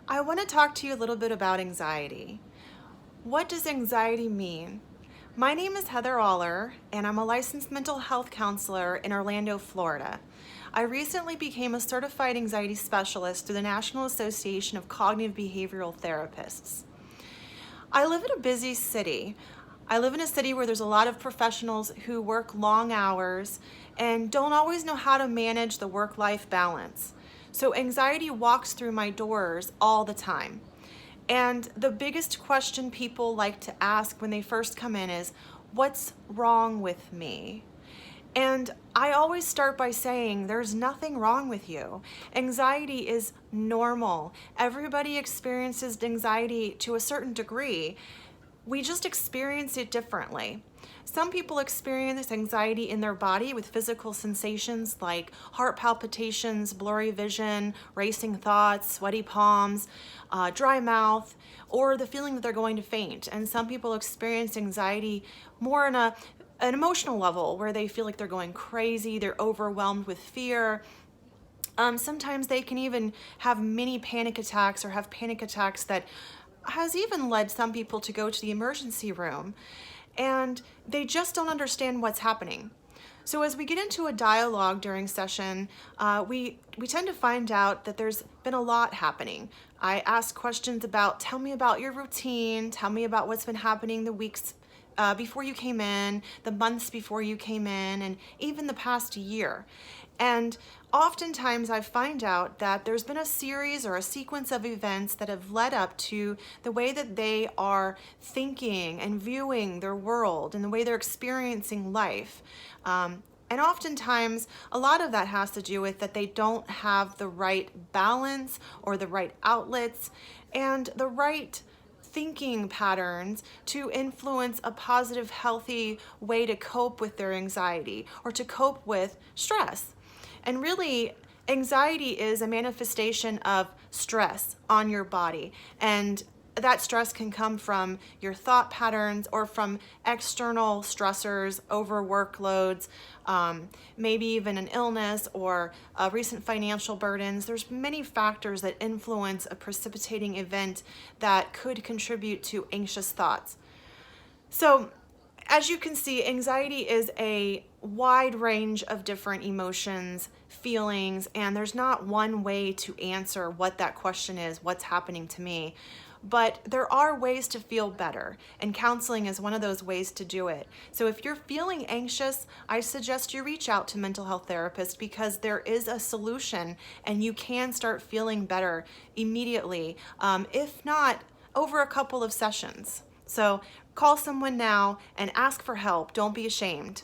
I want to talk to you a little bit about anxiety. What does anxiety mean? My name is Heather Aller, and I'm a licensed mental health counselor in Orlando, Florida. I recently became a certified anxiety specialist through the National Association of Cognitive Behavioral Therapists. I live in a busy city. I live in a city where there's a lot of professionals who work long hours and don't always know how to manage the work-life balance. So anxiety walks through my doors all the time. And the biggest question people like to ask when they first come in is, what's wrong with me? And I always start by saying there's nothing wrong with you. Anxiety is normal. Everybody experiences anxiety to a certain degree. We just experience it differently. Some people experience anxiety in their body with physical sensations like heart palpitations, blurry vision, racing thoughts, sweaty palms, dry mouth, or the feeling that they're going to faint. And some people experience anxiety more in an emotional level where they feel like they're going crazy, they're overwhelmed with fear. Sometimes they can even have mini panic attacks or have panic attacks that has even led some people to go to the emergency room, and they just don't understand what's happening. So as we get into a dialogue during session, we tend to find out that there's been a lot happening. I ask questions about, tell me about your routine, tell me about what's been happening the weeks before you came in, the months before you came in, and even the past year. And oftentimes I find out that there's been a series or a sequence of events that have led up to the way that they are thinking and viewing their world and the way they're experiencing life. And oftentimes, a lot of that has to do with that they don't have the right balance or the right outlets and the right thinking patterns to influence a positive, healthy way to cope with their anxiety or to cope with stress. And really, anxiety is a manifestation of stress on your body. And that stress can come from your thought patterns or from external stressors, over workloads, maybe even an illness or recent financial burdens. There's many factors that influence a precipitating event that could contribute to anxious thoughts. So, as you can see, anxiety is a wide range of different emotions, feelings, and there's not one way to answer what that question is, what's happening to me. But there are ways to feel better, and counseling is one of those ways to do it. So if you're feeling anxious, I suggest you reach out to mental health therapists because there is a solution and you can start feeling better immediately, if not over a couple of sessions. So call someone now and ask for help. Don't be ashamed.